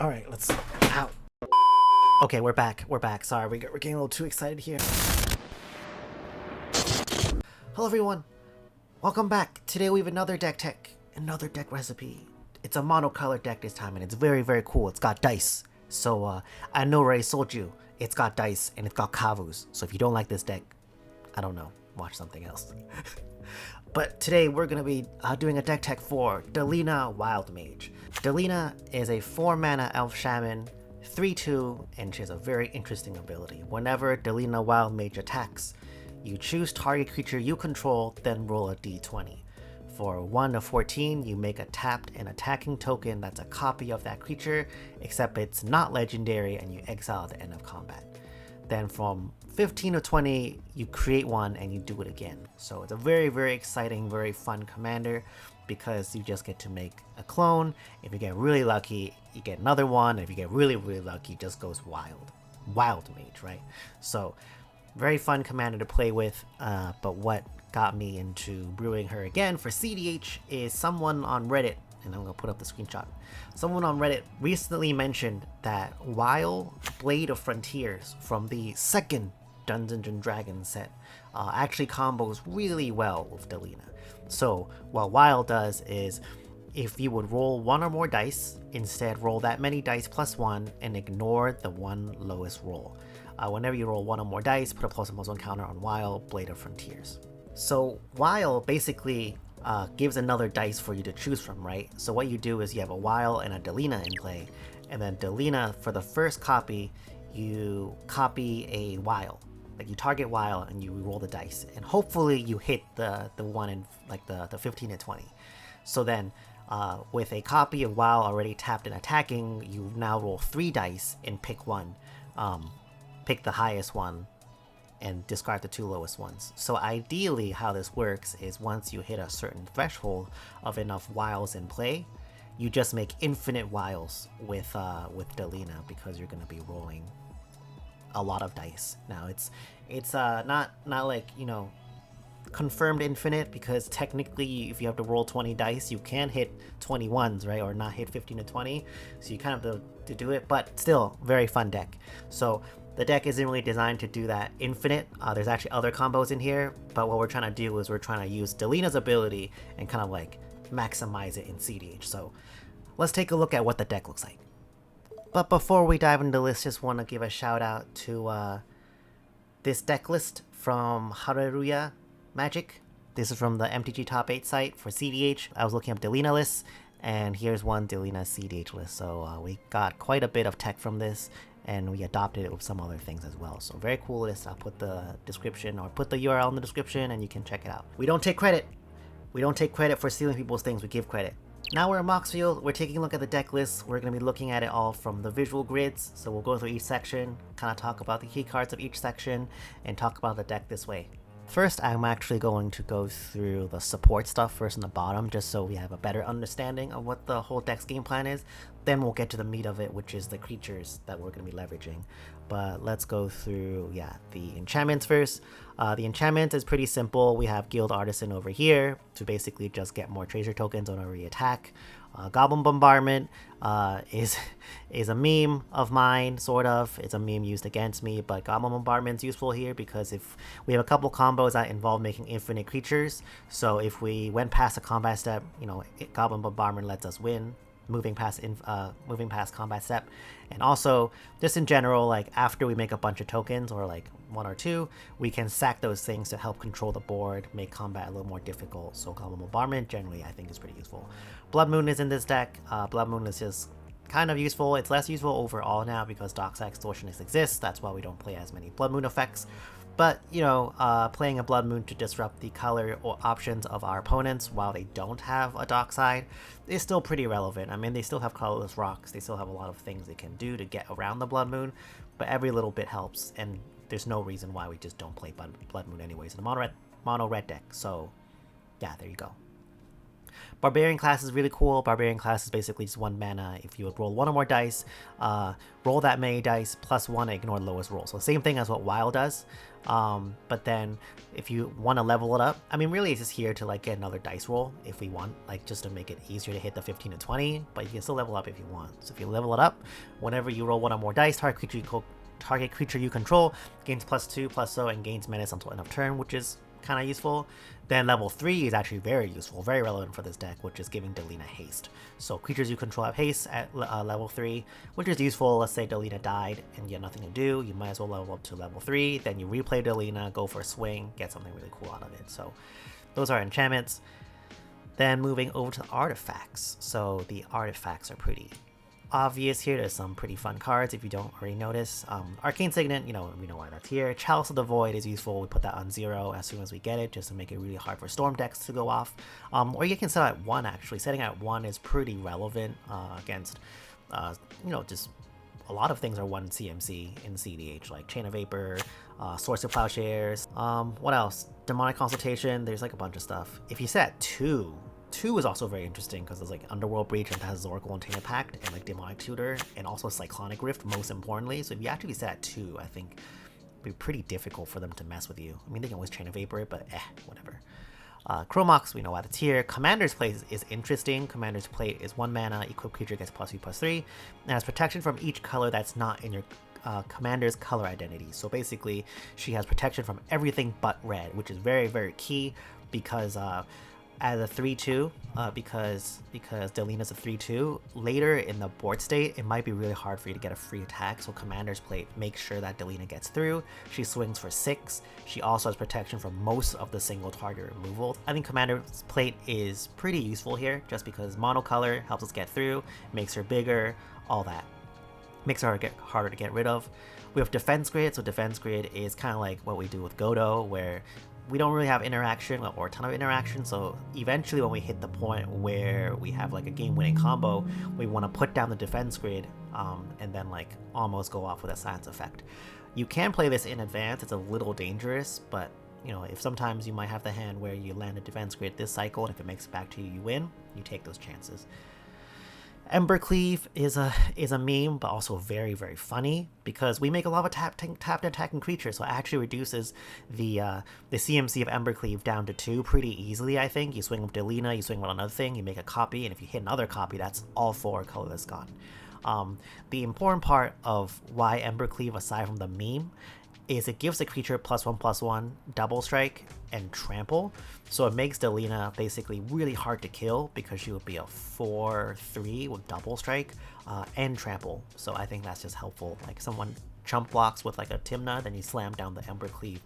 Alright, let's... Ow. Okay, we're back. We're back. Sorry, we're getting a little too excited here. Hello everyone. Welcome back. Today we have another deck tech. Another deck recipe. It's a monocolor deck this time and it's very, very cool. It's got dice. So, I know I already sold you. It's got dice and it's got kavus. So if you don't like this deck, I don't know. Watch something else. But today we're going to be doing a deck tech for Delina Wyll'd Mage. Delina is a 4-mana elf shaman, 3/2, and she has a very interesting ability. Whenever Delina Wyll'd Mage attacks, you choose target creature you control, then roll a d20. For 1 to 14, you make a tapped and attacking token that's a copy of that creature, except it's not legendary, and you exile at the end of combat. Then from 15 to 20, you create one and you do it again. So it's a very, very exciting, very fun commander because you just get to make a clone. If you get really lucky, you get another one. If you get really, really lucky, it just goes wild. Wyll'd Mage, right? So very fun commander to play with, but what got me into brewing her again for cEDH is someone on Reddit, and I'm gonna put up the screenshot. Someone on Reddit recently mentioned that while Blade of Frontiers from the second Dungeons and Dragons set actually combos really well with Delina. So what Wyll'd does is, if you would roll 1 or more dice, instead roll that many dice plus 1 and ignore the one lowest roll. Whenever you roll 1 or more dice, put a +1/+1 counter on Wyll'd, Blade of Frontiers. So Wyll'd basically gives another dice for you to choose from, right? So what you do is you have a Wyll'd and a Delina in play, and then Delina, for the first copy, you copy a Wyll'd. Like you target Wyll'd and you roll the dice, and hopefully you hit the one in like the 15 to 20. So then with a copy of Wyll'd already tapped and attacking, you now roll 3 dice and pick one. Pick the highest one and discard the 2 lowest ones. So ideally how this works is once you hit a certain threshold of enough Wyll'ds in play, you just make infinite Wyll'ds with Delina because you're going to be rolling a lot of dice. Now it's not like, you know, confirmed infinite, because technically if you have to roll 20 dice you can hit 21s, right, or not hit 15 to 20, so you kind of have to do it, but still very fun deck. So the deck isn't really designed to do that infinite. There's actually other combos in here, but what we're trying to do is we're trying to use Delina's ability and kind of like maximize it in cEDH. So let's take a look at what the deck looks like. But before we dive into this, just want to give a shout out to this deck list from Haruya Magic. This is from the MTG Top 8 site for cEDH. I was looking up Delina lists, and here's one Delina cEDH list. So we got quite a bit of tech from this, and we adopted it with some other things as well. So very cool list. I'll put the description, or put the URL in the description, and you can check it out. We don't take credit. We don't take credit for stealing people's things. We give credit. Now we're in Moxfield. We're taking a look at the deck list. We're going to be looking at it all from the visual grids. So we'll go through each section, kind of talk about the key cards of each section, and talk about the deck this way. First, I'm actually going to go through the support stuff first in the bottom, just so we have a better understanding of what the whole deck's game plan is. Then we'll get to the meat of it, which is the creatures that we're going to be leveraging. But let's go through, the enchantments first. The enchantment is pretty simple. We have Guild Artisan over here to basically just get more treasure tokens whenever we attack. Goblin Bombardment is a meme of mine, sort of. It's a meme used against me, but Goblin Bombardment is useful here because if we have a couple combos that involve making infinite creatures, so if we went past a combat step, you know, Goblin Bombardment lets us win, moving past combat step. And also, just in general, like after we make a bunch of tokens, or like 1 or 2, we can sack those things to help control the board, make combat a little more difficult. So Goblin Bombardment generally I think is pretty useful. Blood Moon is in this deck. Blood Moon is just kind of useful. It's less useful overall now because Dockside Extortionist exists. That's why we don't play as many Blood Moon effects. But, you know, playing a Blood Moon to disrupt the color or options of our opponents while they don't have a Dockside is still pretty relevant. I mean, they still have colorless rocks. They still have a lot of things they can do to get around the Blood Moon, but every little bit helps, and there's no reason why we just don't play Blood Moon anyways in a mono red deck. So, yeah, there you go. Barbarian class is really cool. Barbarian class is basically just 1 mana. If you would roll 1 or more dice, roll that many dice plus 1 and ignore the lowest roll. So same thing as what Wyll'd does. But then if you want to level it up, I mean, really it's just here to like get another dice roll if we want, like just to make it easier to hit the 15 and 20, but you can still level up if you want. So if you level it up, whenever you roll one or more dice, target creature you control gains +2/+0 and gains menace until end of turn, which is kind of useful. Then level 3 is actually very useful, very relevant for this deck, which is giving Delina haste. So creatures you control have haste at level 3, which is useful. Let's say Delina died and you have nothing to do, you might as well level up to level 3, then you replay Delina, go for a swing, get something really cool out of it. So those are enchantments. Then moving over to the artifacts. So the artifacts are pretty obvious here. There's some pretty fun cards if you don't already notice. Arcane Signet, you know, we know why that's here. Chalice of the Void is useful. We put that on 0 as soon as we get it, just to make it really hard for storm decks to go off. Or you can set at 1 actually. Setting at 1 is pretty relevant against, you know, just a lot of things are 1 CMC in cEDH, like Chain of Vapor, Source of Plowshares. What else? Demonic Consultation. There's like a bunch of stuff. If you set 2 is also very interesting because there's like Underworld Breach and has Zoracle and Tainted Pact and like Demonic Tutor and also Cyclonic Rift most importantly. So if you actually set at 2, I think it'd be pretty difficult for them to mess with you. I mean, they can always Chain of Vapor it, but whatever. Chromox, we know why that's here. Commander's Plate is interesting. Commander's Plate is 1 mana, equipped creature gets +3/+3, and has protection from each color that's not in your commander's color identity. So basically, she has protection from everything but red, which is very, very key because as a 3/2, because Delina's a 3/2, later in the board state, it might be really hard for you to get a free attack, so Commander's Plate makes sure that Delina gets through. She swings for 6. She also has protection from most of the single target removal. I think Commander's Plate is pretty useful here, just because monocolor helps us get through, makes her bigger, all that. Makes her harder to get rid of. We have Defense Grid, so Defense Grid is kind of like what we do with Godo, where we don't really have interaction or a ton of interaction, so eventually when we hit the point where we have like a game-winning combo, we want to put down the defense grid and then like almost go off with a silence effect. You can play this in advance, it's a little dangerous, but you know, if sometimes you might have the hand where you land a defense grid this cycle and if it makes it back to you, you win, you take those chances. Embercleave is a meme, but also very, very funny because we make a lot of tapped attacking creatures, so it actually reduces the CMC of Embercleave down to 2 pretty easily. I think you swing with Delina, you swing with another thing, you make a copy, and if you hit another copy, that's all 4 colorless gone. The important part of why Embercleave, aside from the meme, is it gives the creature +1/+1, double strike, and trample. So it makes Delina basically really hard to kill because she would be a 4/3 with double strike and trample. So I think that's just helpful. Like someone chump blocks with like a Timna, then you slam down the Embercleave,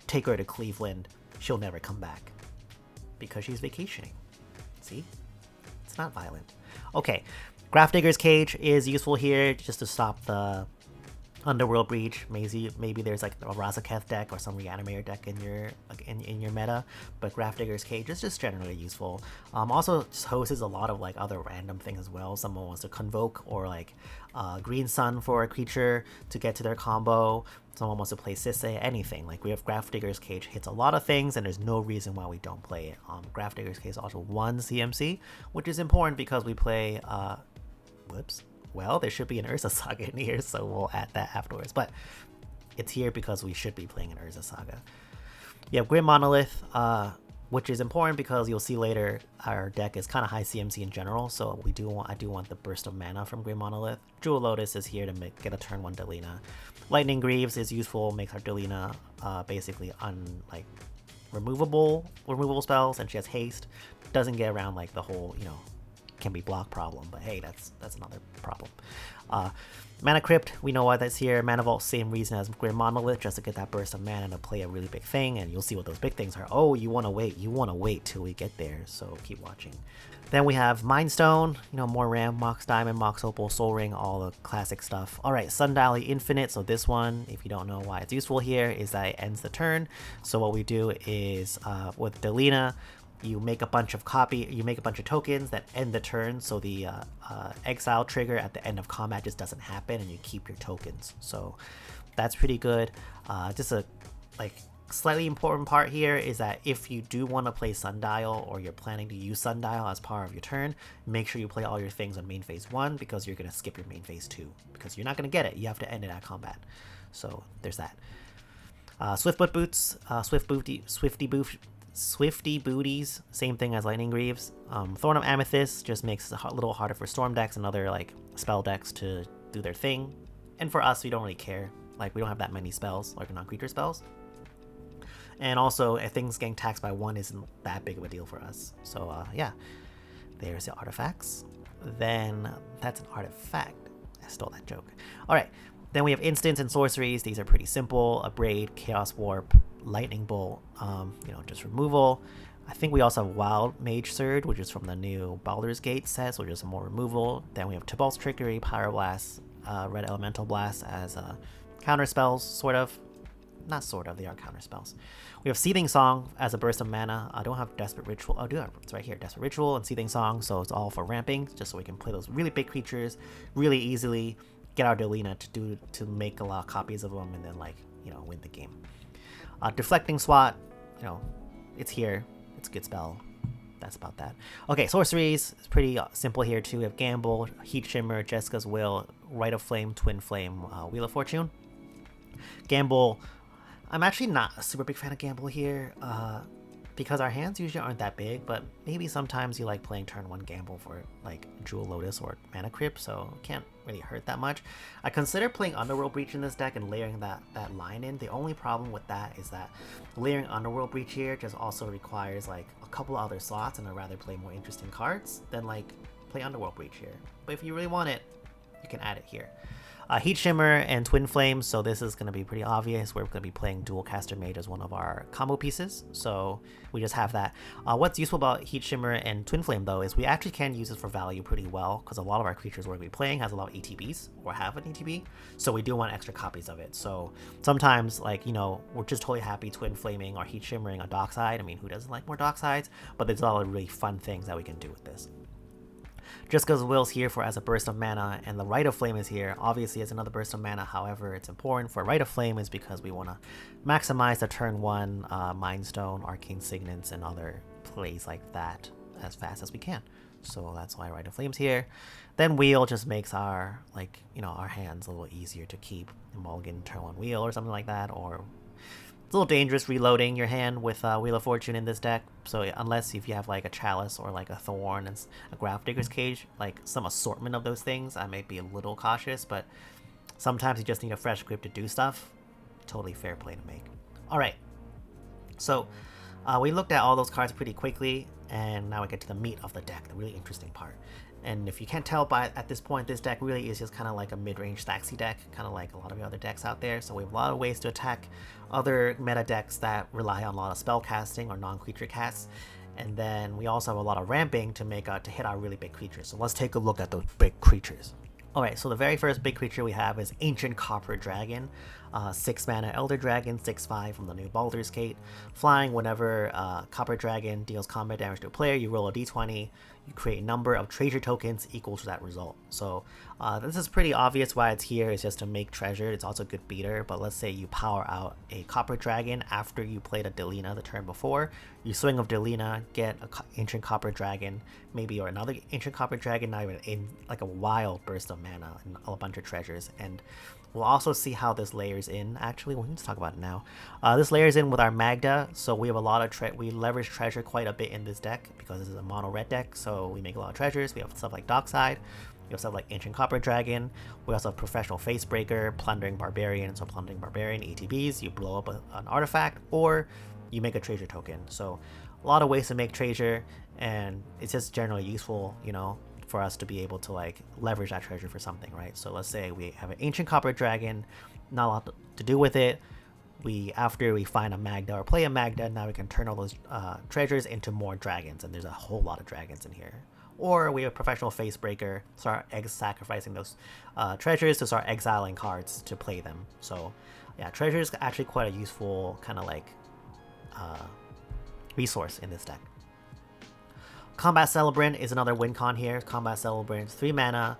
take her to Cleveland, she'll never come back because she's vacationing. See? It's not violent. Okay, Grafdigger's Cage is useful here just to stop the Underworld Breach. Maybe there's like a Razaketh deck or some Reanimator deck in your meta, but Grafdigger's Cage is just generally useful. Also just hosts a lot of like other random things as well. Someone wants to Convoke or like Green Sun for a creature to get to their combo. Someone wants to play Sisse, anything. Like we have Grafdigger's Cage hits a lot of things and there's no reason why we don't play it. Grafdigger's Cage also 1 CMC, which is important because we play well, there should be an Urza Saga in here, so we'll add that afterwards. But it's here because we should be playing an Urza Saga. You have Grim Monolith, which is important because you'll see later our deck is kind of high CMC in general, so I do want the burst of mana from Grim Monolith. Jewel Lotus is here to get a turn 1 Delina. Lightning Greaves is useful, makes our Delina basically removable spells, and she has haste. Doesn't get around like the whole, you know, can be block problem, but hey, that's another problem. Mana Crypt, we know why that's here. Mana Vault, same reason as Grim Monolith, just to get that burst of mana to play a really big thing, and you'll see what those big things are. Oh, you want to wait till we get there, so keep watching. Then we have Mind Stone, you know, more Ram, Mox Diamond, Mox Opal, Soul Ring, all the classic stuff. Alright, Sundial Infinite, so this one, if you don't know why it's useful here, is that it ends the turn. So what we do is, with Delina, you make a bunch of tokens that end the turn, so the exile trigger at the end of combat just doesn't happen and you keep your tokens. So that's pretty good. Just a slightly important part here is that if you do want to play Sundial or you're planning to use Sundial as part of your turn, make sure you play all your things on main phase 1 because you're going to skip your main phase 2 because you're not going to get it. You have to end it at combat. So there's that. Swifty Booties, same thing as Lightning Greaves. Thorn of Amethyst just makes it a little harder for Storm decks and other like spell decks to do their thing. And for us, we don't really care. Like, we don't have that many spells, like non-creature spells. And also, if things getting taxed by 1 isn't that big of a deal for us. So yeah, there's the artifacts. Then that's an artifact. I stole that joke. All right. Then we have instants and sorceries. These are pretty simple. Abrade, Chaos Warp, Lightning Bolt, just removal. I think we also have Wild Mage Surge, which is from the new Baldur's Gate set, which is more removal. Then we have Tybalt's Trickery, Pyroblast, Red Elemental Blast as counter spells, sort of. Not sort of, they are counter spells. We have Seething Song as a burst of mana. I don't have Desperate Ritual. Oh, it's right here. Desperate Ritual and Seething Song, so it's all for ramping, just so we can play those really big creatures really easily. Get our Delina to make a lot of copies of them and then win the game. Deflecting Swat, it's here. It's a good spell. That's about that. Okay, sorceries. It's pretty simple here too. We have Gamble, Heat Shimmer, Jessica's Will, Rite of Flame, Twin Flame, Wheel of Fortune. Gamble. I'm actually not a super big fan of Gamble here. Because our hands usually aren't that big, but maybe sometimes you like playing turn 1 Gamble for like Jewel Lotus or Mana Crypt, so it can't really hurt that much. I consider playing Underworld Breach in this deck and layering that line in. The only problem with that is that layering Underworld Breach here just also requires like a couple other slots, and I'd rather play more interesting cards than like play Underworld Breach here. But if you really want it, you can add it here. Heat Shimmer and Twin Flame, so this is going to be pretty obvious. We're going to be playing Dual Caster Mage as one of our combo pieces, so we just have that. What's useful about Heat Shimmer and Twin Flame, though, is we actually can use this for value pretty well, because a lot of our creatures we're going to be playing has a lot of ETBs, or have an ETB, so we do want extra copies of it. So sometimes, we're just totally happy Twin Flaming or Heat Shimmering a Dockside. I mean, who doesn't like more Docksides? But there's a lot of really fun things that we can do with this. Jessica's Will's here for as a burst of mana, and the Rite of Flame is here, obviously as another burst of mana. However, it's important for Rite of Flame is because we want to maximize the turn 1 Mind Stone, Arcane Signets, and other plays like that as fast as we can. So that's why Rite of Flame's here. Then Wheel just makes our our hands a little easier to keep. Mulligan turn 1 Wheel or something like that, or it's a little dangerous reloading your hand with Wheel of Fortune in this deck, so unless if you have like a Chalice or like a Thorn and a Grafdigger's Cage, like some assortment of those things, I may be a little cautious, but sometimes you just need a fresh grip to do stuff. Totally fair play to make. Alright, so we looked at all those cards pretty quickly, and now we get to the meat of the deck, the really interesting part. And if you can't tell at this point, this deck really is just kind of like a mid-range Staxy deck, kind of like a lot of the other decks out there. So we have a lot of ways to attack other meta decks that rely on a lot of spell casting or non-creature casts. And then we also have a lot of ramping to hit our really big creatures. So let's take a look at those big creatures. Alright, so the very first big creature we have is Ancient Copper Dragon. 6 mana Elder Dragon, 6/5 from the new Baldur's Gate. Flying, whenever Copper Dragon deals combat damage to a player, you roll a d20. You create a number of treasure tokens equal to that result. So this is pretty obvious why it's here. It's just to make treasure. It's also a good beater, but let's say you power out a Copper Dragon after you played a Delina the turn before. You swing of Delina, get an Ancient Copper Dragon, maybe, or another Ancient Copper Dragon, not even in like a wild burst of mana and a bunch of treasures. And we'll also see how this layers in. Actually, we need to talk about it now. This layers in with our Magda, so we have a lot of we leverage treasure quite a bit in this deck because this is a mono red deck. So we make a lot of treasures. We have stuff like Dockside. We also have like Ancient Copper Dragon. We also have Professional Facebreaker, Plundering Barbarian. So Plundering Barbarian ETBs, you blow up an artifact, or you make a treasure token. So a lot of ways to make treasure, and it's just generally useful, for us to be able to like leverage that treasure for something, right? So let's say we have an Ancient Copper Dragon, not a lot to do with it. After we find a Magda or play a Magda, now we can turn all those treasures into more dragons, and there's a whole lot of dragons in here. Or we have Professional Facebreaker, start sacrificing those treasures to start exiling cards to play them. So yeah, treasure is actually quite a useful kind of like resource in this deck. Combat Celebrant is another win con here. Combat Celebrant, 3 mana.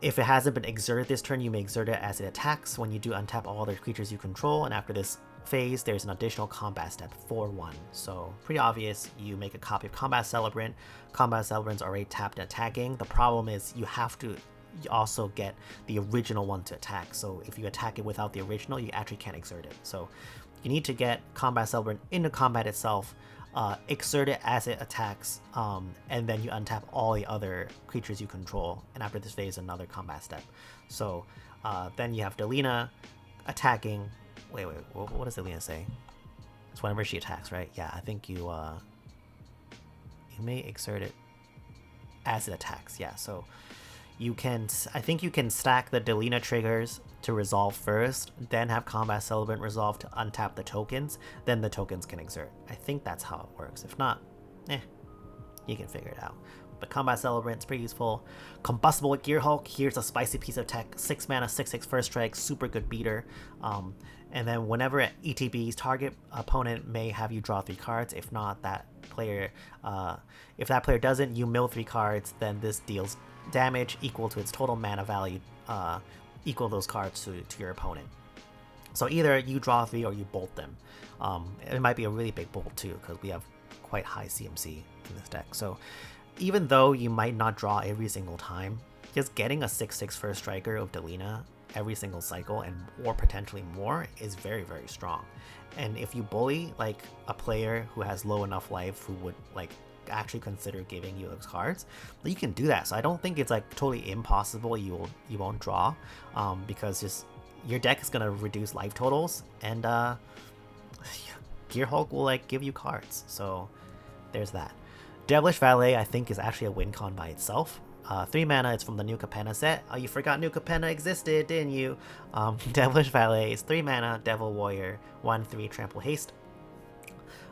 If it hasn't been exerted this turn, you may exert it as it attacks. When you do, untap all other creatures you control, and after this phase, there's an additional combat step for 1. So pretty obvious, you make a copy of Combat Celebrant. Combat Celebrant's already tapped and attacking. The problem is you you also get the original one to attack. So if you attack it without the original, you actually can't exert it. So you need to get Combat Celebrant into combat itself, exert it as it attacks, and then you untap all the other creatures you control. And after this phase, another combat step. So then you have Delina attacking. Wait, what does Delina say? It's whenever she attacks, right? Yeah, I think you may exert it as it attacks. Yeah, so I think you can stack the Delina triggers to resolve first, then have Combat Celebrant resolve to untap the tokens, then the tokens can exert. I think that's how it works. If not, you can figure it out. But Combat Celebrant's pretty useful. Combustible with Gear Hulk, here's a spicy piece of tech. 6 mana, 6/6 first strike, super good beater. And then whenever at ETB's target opponent may have you draw 3 cards. If not, that player, if that player doesn't, you mill 3 cards, then this deals damage equal to its total mana value, equal those cards to your opponent. So either you draw 3 or you bolt them. It might be a really big bolt too, because we have quite high CMC in this deck. So even though you might not draw every single time, just getting a 6/6 first striker of Delina every single cycle and or potentially more is very, very strong. And if you bully like a player who has low enough life who would like actually consider giving you those cards, you can do that. So I don't think it's like totally impossible you won't draw, because just your deck is gonna reduce life totals, and Gear Hulk will like give you cards. So there's that. Devilish Valet I think is actually a win con by itself. 3 mana, it's from the new Capenna set. Oh, you forgot new Capenna existed, didn't you? Devilish Valet is 3 mana, Devil Warrior, 1/3 trample haste.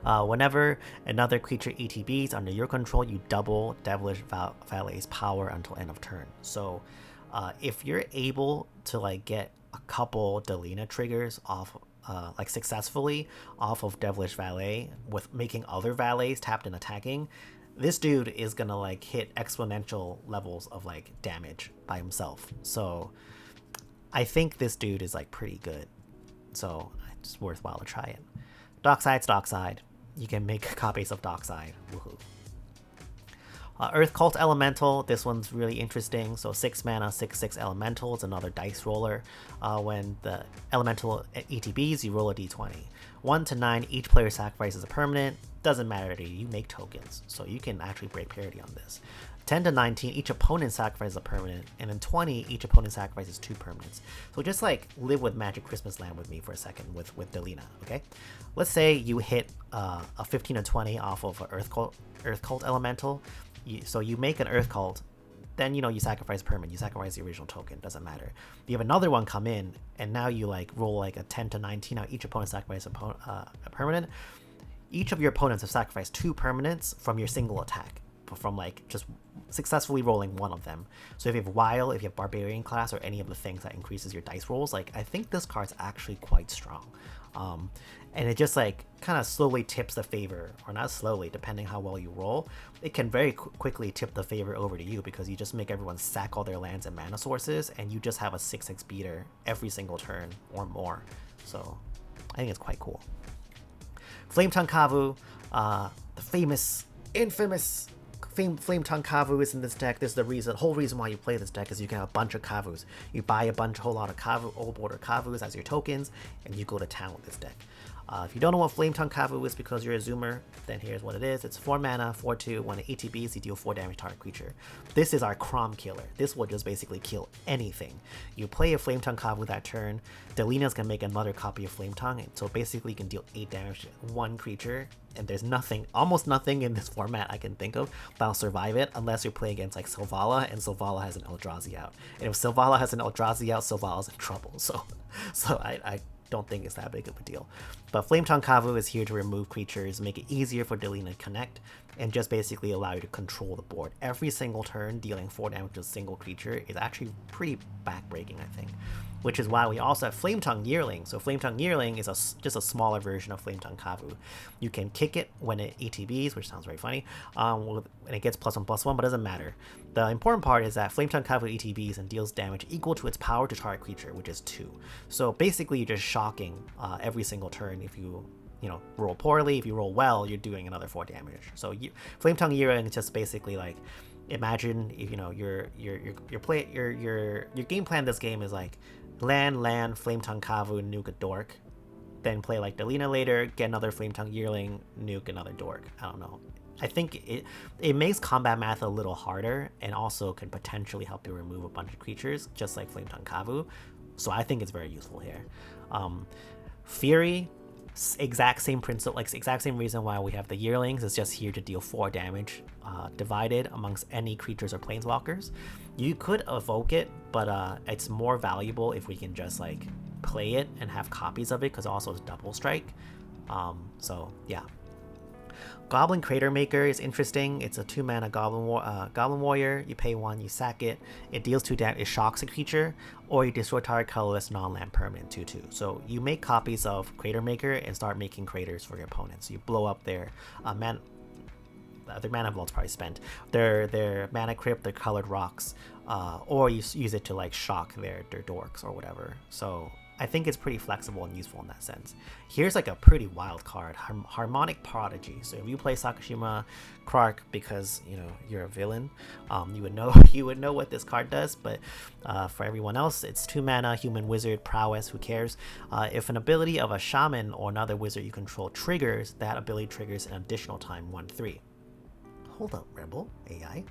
Whenever another creature ETBs under your control, you double Devilish Valet's power until end of turn. So if you're able to like get a couple Delina triggers off, like successfully off of Devilish Valet with making other valets tapped and attacking, this dude is gonna like hit exponential levels of like damage by himself. So I think this dude is like pretty good. So it's worthwhile to try it. Dockside's Dockside. You can make copies of Dockside. Woohoo. Earth Cult Elemental, this one's really interesting. So 6 mana, 6/6 Elemental. It's another dice roller. When the Elemental ETBs, you roll a d20. 1 to 9, each player sacrifices a permanent. Doesn't matter to you, you make tokens. So you can actually break parity on this. 10 to 19, each opponent sacrifices a permanent. And then 20, each opponent sacrifices 2 permanents. So just like live with Magic Christmas Land with me for a second with Delina, okay? Let's say you hit a 15 to 20 off of an Earth Cult Elemental. So you make an Earth Cult, then you sacrifice permanent, you sacrifice the original token, doesn't matter. You have another one come in, and now you like roll like a 10 to 19. Now each opponent sacrifices a permanent. Each of your opponents have sacrificed 2 permanents from your single attack, from like just successfully rolling one of them. So if you have Wyll'd, if you have Barbarian class, or any of the things that increases your dice rolls, like I think this card's actually quite strong. And it just like kind of slowly tips the favor, or not slowly, depending how well you roll. It can very quickly tip the favor over to you, because you just make everyone sack all their lands and mana sources, and you just have a 6/6 beater every single turn or more. So I think it's quite cool. Flame Tongue Kavu, the infamous Flame Tongue Kavu is in this deck. This is the whole reason why you play this deck, is you can have a bunch of Kavus. You buy a whole lot of Kavu, old border Kavus as your tokens, and you go to town with this deck. If you don't know what Flame Tongue Kavu is because you're a zoomer, then here's what it is. It's 4 mana, 4/2. When it ETBs, you deal 4 damage to target creature. This is our Crom killer. This will just basically kill anything. You play a Flame Tongue Kavu that turn, Delina's gonna make another copy of Flame Tongue, and so basically you can deal 8 damage to one creature, and there's almost nothing in this format I can think of that'll survive it, unless you're playing against like Selvala, and Selvala has an Eldrazi out. And if Selvala has an Eldrazi out, Selvala's in trouble. So I don't think it's that big of a deal. But Flame Tongue Kavu is here to remove creatures, make it easier for Delina to connect, and just basically allow you to control the board. Every single turn, dealing 4 damage to a single creature is actually pretty backbreaking, I think. Which is why we also have Flame Tongue Yearling. So Flame Tongue Yearling is just a smaller version of Flame Tongue Kavu. You can kick it when it ETBs, which sounds very funny, and it gets +1/+1, but it doesn't matter. The important part is that Flame Tongue Kavu ETBs and deals damage equal to its power to target creature, which is 2. So basically you're just shocking every single turn. If you roll poorly, if you roll well, you're doing another 4 damage. So Flame Tongue Yearling is just basically like imagine if you know your game plan. This game is like land, Flame Tongue Kavu, nuke a dork, then play like Delina later, get another Flame Tongue Yearling, nuke another dork. I don't know. I think it makes combat math a little harder, and also can potentially help you remove a bunch of creatures, just like Flame Tongue Kavu. So I think it's very useful here. Fury, exact same principle, like exact same reason why we have the Yearlings. It's just here to deal 4 damage, divided amongst any creatures or planeswalkers. You could evoke it, but it's more valuable if we can just like play it and have copies of it, because also it's double strike. So yeah. Goblin Crater Maker is interesting. It's a 2-mana Goblin Warrior. You pay 1, you sack it. It deals 2 damage. It shocks a creature, or you destroy target colorless non-land permanent 2/2. So you make copies of Crater Maker and start making craters for your opponents. You blow up their their mana vault's probably spent. Their mana crypt, their colored rocks, or you use it to like shock their dorks or whatever. So I think it's pretty flexible and useful in that sense. Here's like a pretty wild card, Harmonic Prodigy. So if you play Sakashima Clark because you know you're a villain, you would know what this card does. But for everyone else, it's 2 mana, human wizard, prowess. Who cares? If an ability of a shaman or another wizard you control triggers, that ability triggers an additional time 1/3. Hold up, Rebel AI.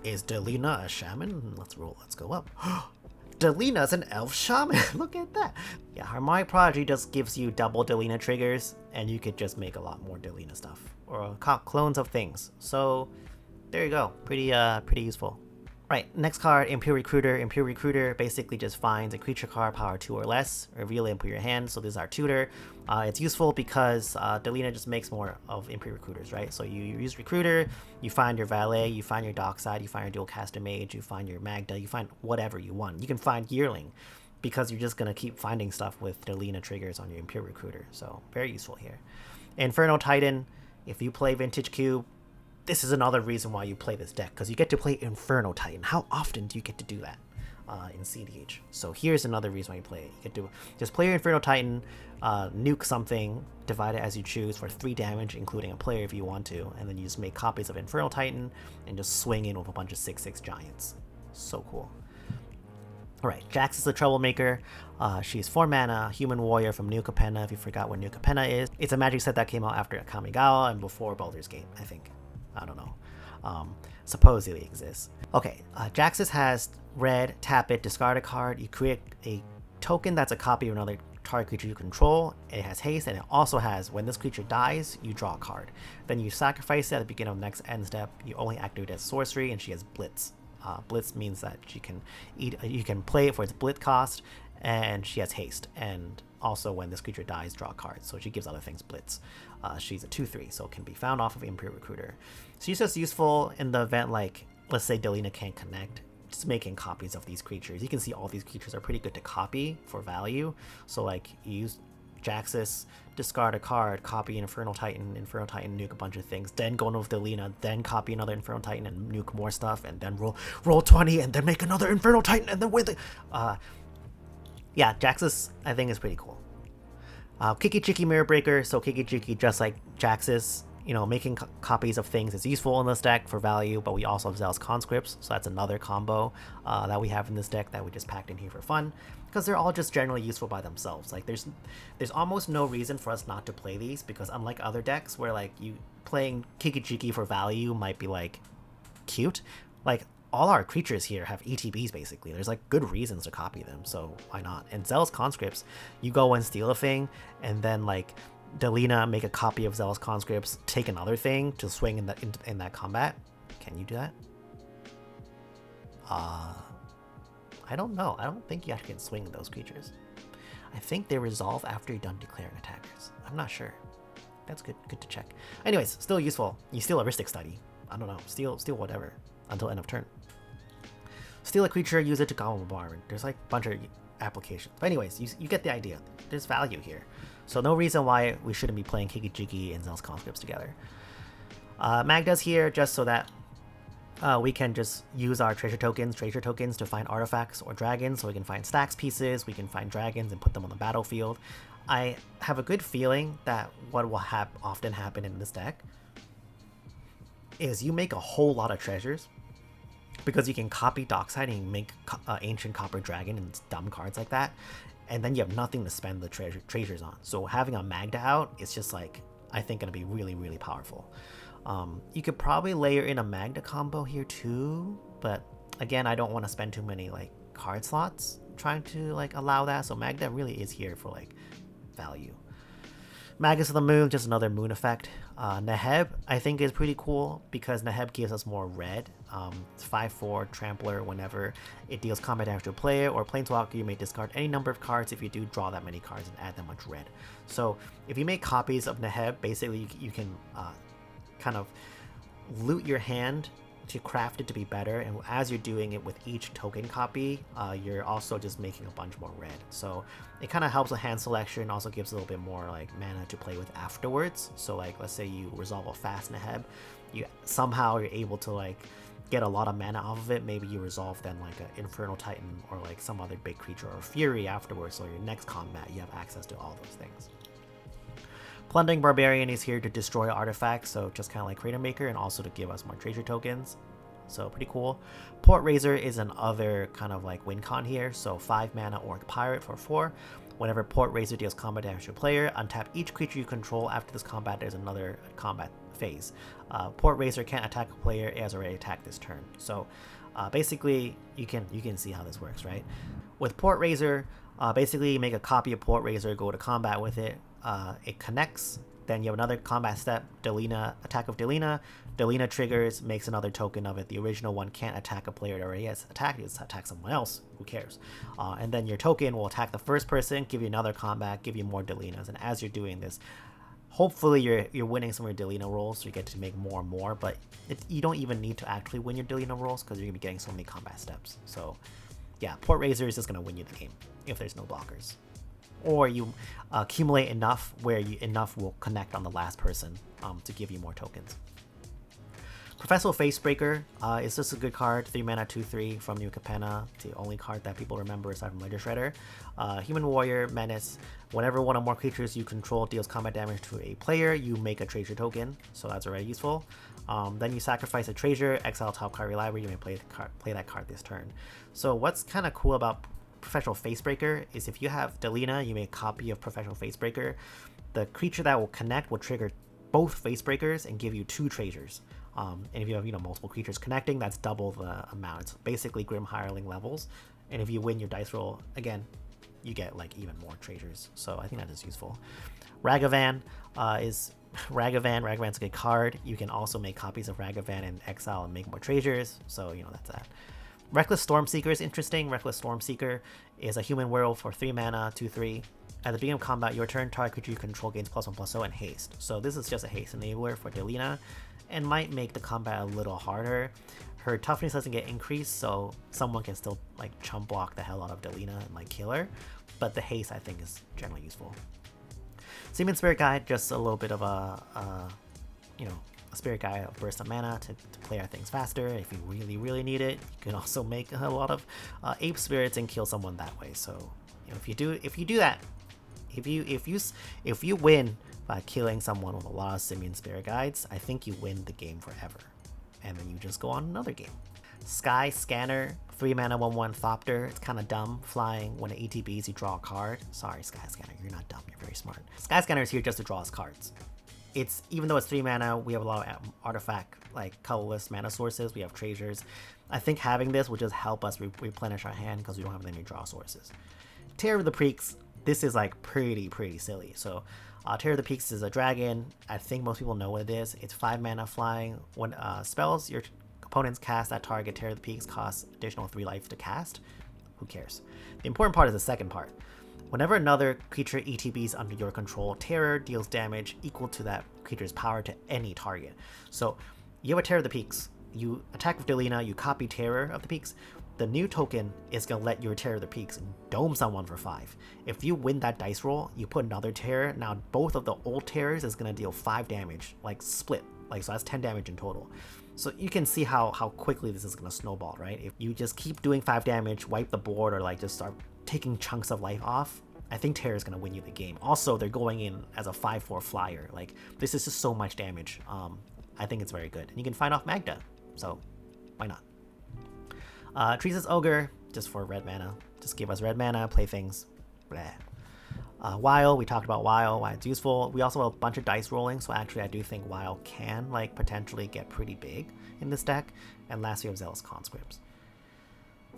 Is Delina a shaman? Let's roll. Let's go up. Delina's an elf shaman. Look at that. Yeah, Harmonic Prodigy just gives you double Delina triggers, and you could just make a lot more Delina stuff or clones of things. So there you go. Pretty useful. Right, next card, Impure Recruiter. Impure Recruiter basically just finds a creature card, power 2 or less, reveal it and put your hand. So this is our tutor. It's useful because Delina just makes more of Impure Recruiters, right? So you use Recruiter, you find your Valet, you find your Dockside, you find your Dual Caster Mage, you find your Magda, you find whatever you want. You can find Yearling, because you're just going to keep finding stuff with Delina triggers on your Impure Recruiter. So very useful here. Inferno Titan, if you play Vintage Cube, this is another reason why you play this deck, because you get to play Inferno Titan. How often do you get to do that in cEDH? So here's another reason why you play it. You get to just play your Inferno Titan, nuke something, divide it as you choose for 3 damage, including a player if you want to, and then you just make copies of Inferno Titan and just swing in with a bunch of 6/6 giants. So cool. Alright, Jax is the Troublemaker. She's 4 mana, human warrior from New Capenna, if you forgot what New Capenna is. It's a magic set that came out after Kamigawa and before Baldur's Gate, I think. I don't know. Supposedly exists. Okay, Jaxus has red, tap it, discard a card. You create a token that's a copy of another target creature you control. It has haste, and it also has, when this creature dies, you draw a card. Then you sacrifice it at the beginning of the next end step. You only activate it as sorcery, and she has Blitz. Blitz means that she can you can play it for its Blitz cost, and she has haste. And also, when this creature dies, draw a card. So she gives other things Blitz. She's a 2/3, so can be found off of Impure Recruiter. She's just useful in the event, like, let's say Delina can't connect. Just making copies of these creatures. You can see all these creatures are pretty good to copy for value. So, like, you use Jaxus, discard a card, copy Inferno Titan, nuke a bunch of things, then go with Delina, then copy another Inferno Titan and nuke more stuff, and then roll 20, and then make another Inferno Titan, and then with it. Yeah, Jaxus, I think, is pretty cool. Kiki Chiki Mirror Breaker, so Kiki Chiki, just like Jaxus, you know, making copies of things is useful in this deck for value, but we also have Zealous Conscripts, so that's another combo that we have in this deck that we just packed in here for fun, because they're all just generally useful by themselves. Like, there's almost no reason for us not to play these, because unlike other decks where, like, you playing Kiki Chiki for value might be, like, cute, like, all our creatures here have ETBs, basically. There's, like, good reasons to copy them, so why not? And Zealous Conscripts, you go and steal a thing, and then, like, Delina make a copy of Zealous Conscripts, take another thing to swing in that combat. Can you do that? I don't know. I don't think you actually can swing those creatures. I think they resolve after you're done declaring attackers. I'm not sure. That's good to check. Anyways, still useful. You steal a Ristic Study. I don't know. Steal whatever until end of turn. Steal a creature, use it to Goblin Bombardment. There's like a bunch of applications. But anyways, you get the idea. There's value here. So no reason why we shouldn't be playing Kiki Jiki and Zealous Conscripts together. Magda's here just so that we can just use our treasure tokens to find artifacts or dragons, so we can find stacks pieces, we can find dragons and put them on the battlefield. I have a good feeling that what will often happen in this deck is you make a whole lot of treasures because you can copy Dockside and make Ancient Copper Dragon and dumb cards like that, and then you have nothing to spend the treasures on. So having a Magda out is just like, I think, gonna be really, really powerful. You could probably layer in a Magda combo here too, but again, I don't want to spend too many like card slots trying to like allow that. So Magda really is here for like value. Magus of the Moon, just another moon effect. Neheb, I think, is pretty cool because Neheb gives us more red. It's 5/4 Trampler. Whenever it deals combat damage to a player or Planeswalker, you may discard any number of cards. If you do, draw that many cards and add that much red. So if you make copies of Neheb, basically you can kind of loot your hand to craft it to be better, and as you're doing it with each token copy, you're also just making a bunch more red. So it kind of helps with hand selection, also gives a little bit more like mana to play with afterwards. So like, let's say you resolve a fast Neheb, you're able to like get a lot of mana off of it. Maybe you resolve then like an Infernal Titan or like some other big creature or Fury afterwards, so your next combat you have access to all those things. Plundering Barbarian is here to destroy artifacts, so just kind of like Crater Maker, and also to give us more treasure tokens. So pretty cool. Port Razor is another kind of like win con here, so 5 mana Orc Pirate for 4. Whenever Port Razor deals combat damage to a player, untap each creature you control. After this combat, there's another combat phase. Port Razor can't attack a player, it has already attacked this turn. So basically, you can see how this works, right? With Port Razor, basically you make a copy of Port Razor, go to combat with it. It connects, then you have another combat step, Delina, attack of Delina. Delina triggers, makes another token of it. The original one can't attack a player that already has attacked, it's attack someone else, who cares? And then your token will attack the first person, give you another combat, give you more Delinas. And as you're doing this, hopefully you're winning some of your Delina rolls, so you get to make more and more, but you don't even need to actually win your Delina rolls because you're going to be getting so many combat steps. So yeah, Port Razor is just going to win you the game if there's no blockers. Or you accumulate enough where enough will connect on the last person to give you more tokens. Professor Facebreaker is just a good card. 3 mana, 2/3 from New Capenna. It's the only card that people remember aside from Ledger Shredder. Human Warrior, Menace. Whenever one or more creatures you control deals combat damage to a player, you make a treasure token. So that's already useful. Then you sacrifice a treasure, exile top card of your library. You may play that card this turn. So what's kind of cool about Professional Facebreaker is if you have Delina, you make a copy of Professional Facebreaker. The creature that will connect will trigger both Facebreakers and give you 2 treasures. And if you have multiple creatures connecting, that's double the amount. It's basically Grim Hireling levels. And if you win your dice roll, again, you get like even more treasures. So I think that is useful. Ragavan is Ragavan's a good card. You can also make copies of Ragavan in exile and make more treasures. So that's that. Reckless Stormseeker is interesting. Reckless Stormseeker is a human werewolf for 3 mana, 2/3. At the beginning of combat, your turn, target creature you control gains +1/+0 and haste. So this is just a haste enabler for Delina and might make the combat a little harder. Her toughness doesn't get increased, so someone can still like chump block the hell out of Delina and like kill her. But the haste, I think, is generally useful. Seaman Spirit Guide, just a little bit of a Spirit Guide of burst of mana to play our things faster. If you really need it, you can also make a lot of Ape Spirits and kill someone that way. So if you do that, if you win by killing someone with a lot of Simian Spirit Guides, I think you win the game forever, and then you just go on another game. Sky Scanner, 3 mana, 1/1 Thopter. It's kind of dumb. Flying, when it ETBs, you draw a card. Sorry, Sky Scanner, you're not dumb. You're very smart. Sky Scanner is here just to draw us cards. Even though it's 3 mana, we have a lot of artifact, like colorless mana sources. We have treasures. I think having this will just help us replenish our hand because we don't have any draw sources. Terror of the Peaks, this is like pretty silly. So Terror of the Peaks is a dragon. I think most people know what it is. It's 5 mana flying. When spells your opponents cast at target, Terror of the Peaks costs additional 3 life to cast. Who cares? The important part is the second part. Whenever another creature ETBs under your control, Terror deals damage equal to that creature's power to any target. So you have a Terror of the Peaks, you attack with Delina, you copy Terror of the Peaks, the new token is going to let your Terror of the Peaks dome someone for 5. If you win that dice roll, you put another Terror, now both of the old Terrors is going to deal 5 damage, like split, so that's 10 damage in total. So you can see how quickly this is going to snowball, right? If you just keep doing 5 damage, wipe the board, or like just start taking chunks of life off, I think Terror is going to win you the game. Also, they're going in as a 5/4 flyer. Like, this is just so much damage. I think it's very good. And you can find off Magda, so why not? Teresa's Ogre, just for red mana. Just give us red mana, play things. Blah. Wyll'd, we talked about Wyll'd, why it's useful. We also have a bunch of dice rolling, so actually I do think Wyll'd can like potentially get pretty big in this deck. And last we have Zealous Conscripts.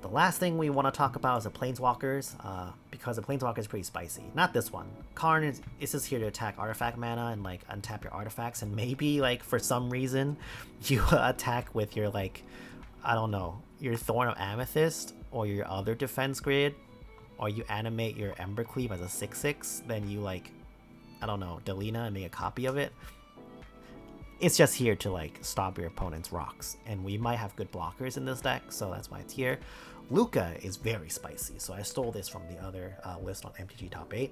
The last thing we want to talk about is the Planeswalkers, because the Planeswalker is pretty spicy. Not this one. Karn is just here to attack artifact mana and like untap your artifacts, and maybe like for some reason you attack with your like, I don't know, your Thorn of Amethyst or your other defense grid, or you animate your Embercleave as a 6/6, then you like, I don't know, Delina and make a copy of it. It's just here to like stop your opponent's rocks, and we might have good blockers in this deck, so that's why it's here. Luca is very spicy, so I stole this from the other list on MTG Top 8.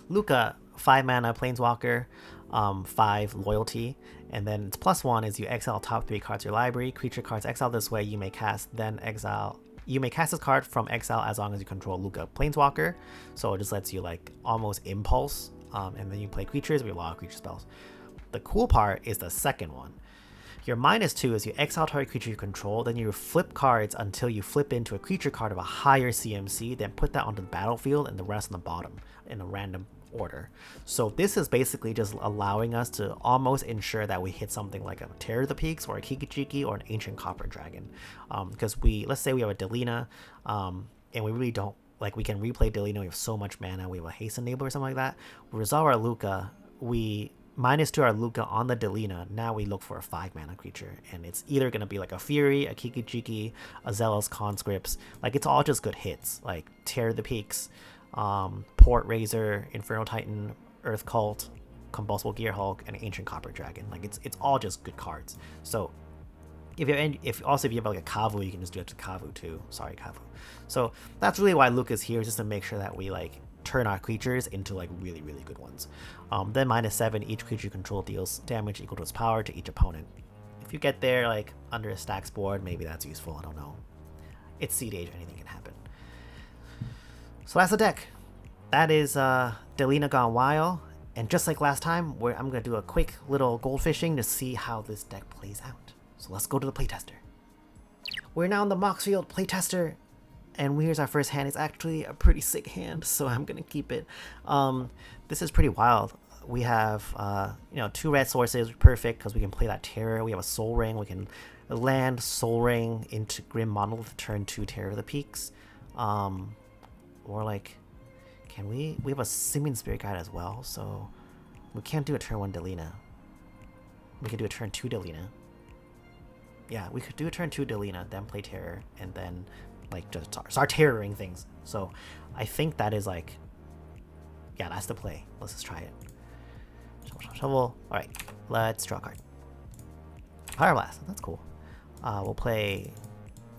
Luca, 5 mana Planeswalker, 5 loyalty, and then its +1 is you exile top 3 cards of your library. Creature cards exiled this way, you may cast this card from exile as long as you control Luca Planeswalker, so it just lets you like almost impulse, and then you play creatures with a lot of creature spells. The cool part is the second one. Your -2 is you exile target creature you control, then you flip cards until you flip into a creature card of a higher CMC, then put that onto the battlefield and the rest on the bottom in a random order. So this is basically just allowing us to almost ensure that we hit something like a Terror of the Peaks or a Kiki-Jiki or an Ancient Copper Dragon. Because let's say we have a Delina, and we really don't, like we can replay Delina, we have so much mana, we have a Haste Enabler or something like that. We resolve our Luca, we -2 our Luca on the Delina, now we look for a 5 mana creature, and it's either going to be like a Fury, a Kiki-Jiki, a Zealous Conscripts, like it's all just good hits, like Terror of the Peaks, Port Razor, Inferno Titan, Earth Cult, Combustible Gear Hulk, and Ancient Copper Dragon. Like it's all just good cards. So if you have like a Kavu, you can just do it to Kavu too. Sorry, Kavu. So that's really why Luca's here, just to make sure that we like turn our creatures into like really, really good ones. Then -7, each creature you control deals damage equal to its power to each opponent. If you get there like under a stacks board, maybe that's useful, I don't know. It's cEDH, anything can happen. So that's the deck. That is Delina gone wild, and just like last time, I'm going to do a quick little goldfishing to see how this deck plays out. So let's go to the playtester. We're now in the Moxfield playtester, and here's our first hand. It's actually a pretty sick hand, so I'm gonna keep it. This is pretty wild. We have 2 red sources, perfect, because we can play that Terror. We have a Soul Ring. We can land Soul Ring into Grim Monolith, turn 2 Terror of the Peaks. Or like, can we have a Simian Spirit Guide as well, so we can't do a turn 1 Delina. We could do a turn 2 Delina. Yeah, we could do a turn 2 Delina, then play Terror, and then like just start terroring things. So I think that is like, yeah, that's the play. Let's just try it. Shovel. All right, let's draw a card. Fire Blast. That's cool. We'll play.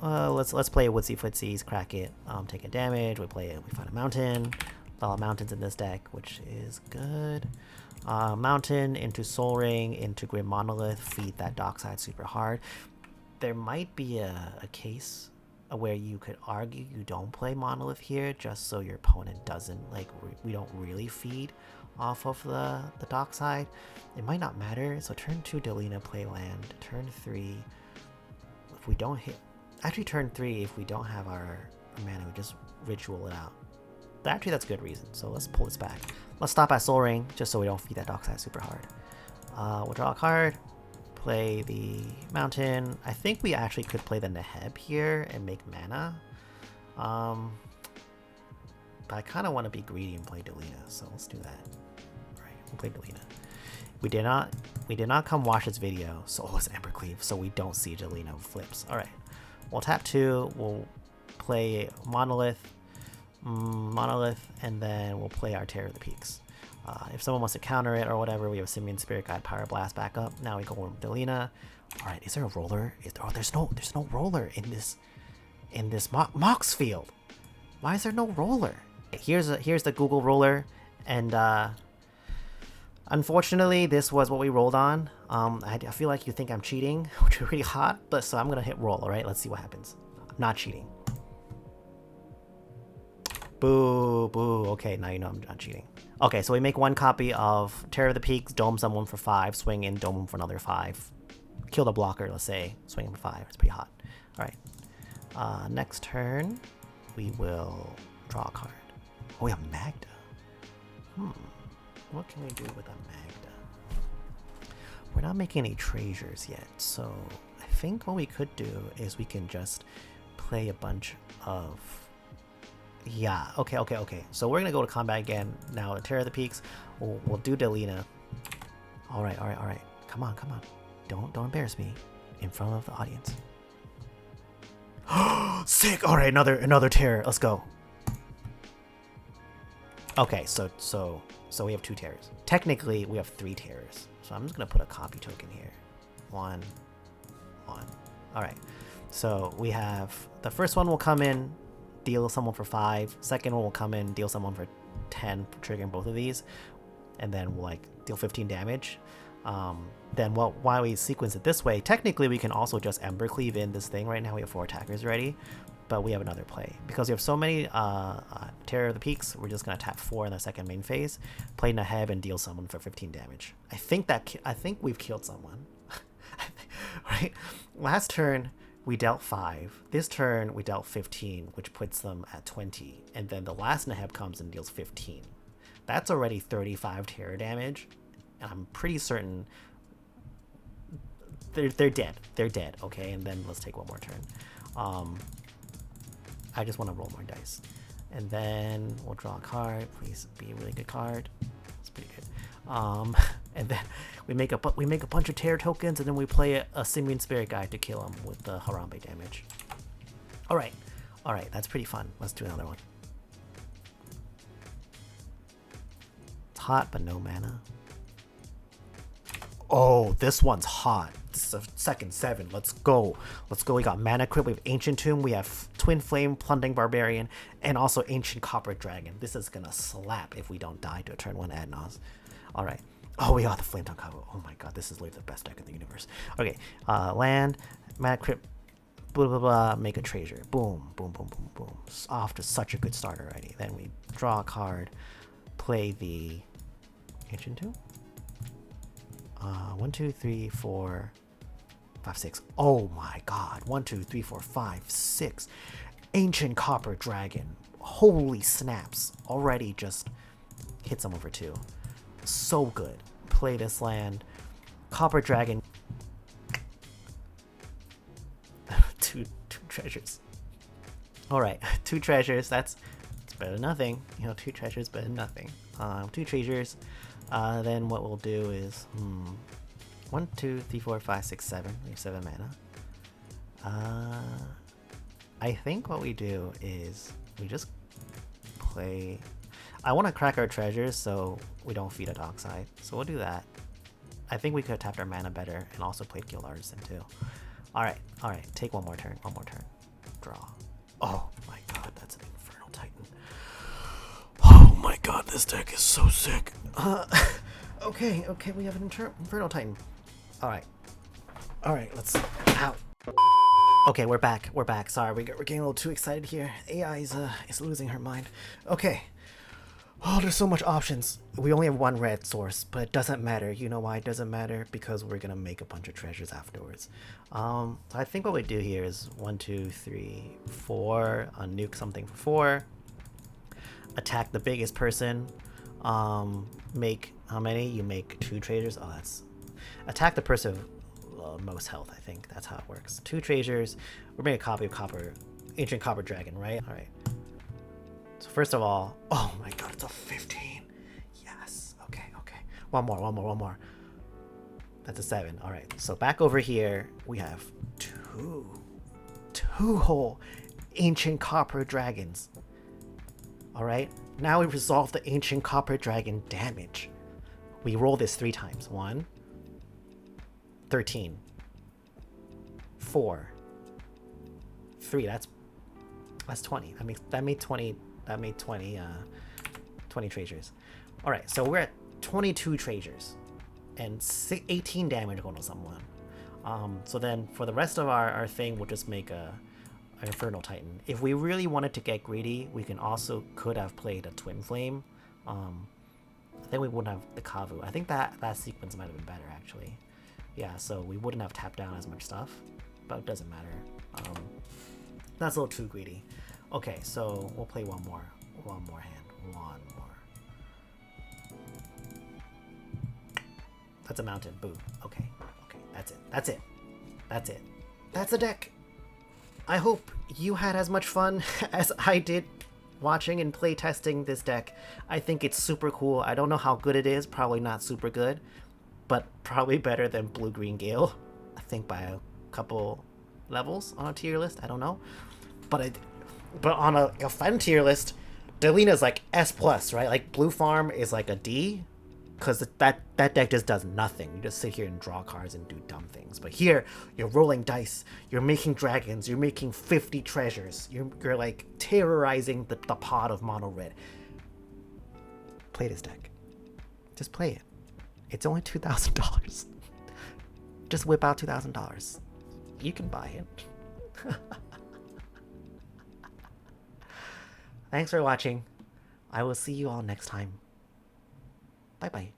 Let's play Woodsy Footsies. Crack it. Take a damage. We play it. We find a mountain. A lot of mountains in this deck, which is good. Mountain into Soul Ring into Grim Monolith. Feed that Dockside super hard. There might be a case where you could argue you don't play Monolith here, just so your opponent doesn't, like, we don't really feed off of the Dockside. It might not matter. So turn 2 Delina, play land. Turn 3, if we don't hit, actually turn 3, if we don't have our mana, we just ritual it out. Actually, that's good reason, so let's pull this back. Let's stop at Soul Ring, just so we don't feed that Dockside super hard. We'll draw a card, play the mountain. I think we actually could play the Neheb here and make mana. But I kind of want to be greedy and play Delina, so let's do that. Alright, we'll play Delina. We did not come watch this video, so it's Embercleave, so we don't see Delina flips. Alright, we'll tap 2, we'll play Monolith, and then we'll play our Terror of the Peaks. If someone wants to counter it or whatever, we have a Simian Spirit Guide, Power Blast back up. Now we go with Delina. All right, is there a roller? There's no roller in this Moxfield. Why is there no roller? Here's the Google roller, and unfortunately, this was what we rolled on. I feel like you think I'm cheating, which is really hot, but so I'm gonna hit roll. All right, let's see what happens. I'm not cheating. Boo, boo. Okay, now you know I'm not cheating. Okay, so we make 1 copy of Terror of the Peaks, dome someone for 5, swing in, dome him for another 5. Kill the blocker, let's say, swing him for 5. It's pretty hot. Alright. Next turn, we will draw a card. Oh, we have Magda. What can we do with a Magda? We're not making any treasures yet, so I think what we could do is we can just play a bunch of... Yeah, okay. So we're gonna go to combat again. Now, Terror of the Peaks, we'll do Delina. Alright. Come on. Don't embarrass me in front of the audience. Sick! Alright, another terror. Let's go. Okay, so we have 2 terrors. Technically, we have 3 terrors. So I'm just gonna put a copy token here. 1. Alright. So we have the first one will come in, deal someone for 5. Second one will come in, deal someone for 10, triggering both of these. And then we'll deal 15 damage. Then why we sequence it this way, technically we can also just Ember Cleave in this thing. Right now we have 4 attackers ready, but we have another play. Because we have so many Terror of the Peaks, we're just going to tap 4 in the second main phase, play Naheb, and deal someone for 15 damage. I think we've killed someone. Right? Last turn, we dealt 5. This turn, we dealt 15, which puts them at 20. And then the last Naheb comes and deals 15. That's already 35 terror damage. And I'm pretty certain they're dead. They're dead, okay? And then let's take one more turn. I just want to roll more dice. And then we'll draw a card. Please be a really good card. It's pretty good. And then we make a bunch of terror tokens, and then we play a Simian Spirit Guide to kill him with the Harambe damage. Alright, that's pretty fun. Let's do another one. It's hot, but no mana. Oh, this one's hot. This is a second 7. Let's go. We got Mana Crypt, we have Ancient Tomb, we have Twin Flame, Plundering Barbarian, and also Ancient Copper Dragon. This is gonna slap if we don't die to a turn 1 Adnos. Alright. Oh, we got the Flame Tongue Combo. Oh my god, this is literally the best deck in the universe. Okay, land, Mana Crypt, blah blah blah, make a treasure. Boom. Off to such a good start already. Then we draw a card, play the Ancient Tomb. 1, 2, 3, 4, 5, 6. Oh my god. 1, 2, 3, 4, 5, 6. Ancient Copper Dragon. Holy snaps. Already just hit someone for 2. So good. Play this land. Copper Dragon. two treasures. Alright. 2 treasures. It's better than nothing. 2 treasures better than nothing. 2 treasures. Then what we'll do is 1, 2, 3, 4, 5, 6, 7. We have 7 mana. I think what we do is we just play. I want to crack our treasures so we don't feed a Dockside. So we'll do that. I think we could have tapped our mana better and also played Guild Artisan too. Alright. Take one more turn. Draw. Oh my god, that's an Infernal Titan. Oh my god, this deck is so sick. Okay, we have an Infernal Titan. Alright, let's... Ow. Okay, we're back. Sorry, we're getting a little too excited here. AI is losing her mind. Okay. Oh, there's so much options. We only have 1 red source, but it doesn't matter. You know why it doesn't matter? Because we're gonna make a bunch of treasures afterwards. So I think what we do here is 1, 2, 3, 4. Nuke something for 4. Attack the biggest person. Make how many? You make 2 treasures. Oh, that's attack the person with most health. I think that's how it works. 2 treasures. We're making a copy of Ancient Copper Dragon, right? All right. So first of all, oh my god, it's a 15. Yes. Okay. One more. That's a 7. All right. So back over here, we have 2 whole Ancient Copper Dragons. All right. Now we resolve the Ancient Copper Dragon damage. We roll this 3 times. 1, 13, 4, 3. That's 20. That made 20. That made 20 treasures. All right, so we're at 22 treasures and 18 damage going to someone. So then for the rest of our thing, we'll just make a Infernal Titan. If we really wanted to get greedy, we could have played a Twin Flame. Then we wouldn't have the Kavu. I think that sequence might have been better, actually. Yeah, so we wouldn't have tapped down as much stuff, but it doesn't matter. That's a little too greedy. Okay, so we'll play one more hand. One more. That's a mountain. Boo. Okay, that's it. That's the deck. I hope you had as much fun as I did watching and playtesting this deck. I think it's super cool. I don't know how good it is. Probably not super good, but probably better than Blue-Green Gale. I think by a couple levels on a tier list. I don't know, but on a fun tier list, Delina's like S+, right? Like Blue Farm is like a D, because that deck just does nothing. You just sit here and draw cards and do dumb things. But here, you're rolling dice, you're making dragons, you're making 50 treasures, you're like terrorizing the pot of mono red. Play this deck. Just play it. It's only $2,000. Just whip out $2,000. You can buy it. Thanks for watching. I will see you all next time. Bye bye.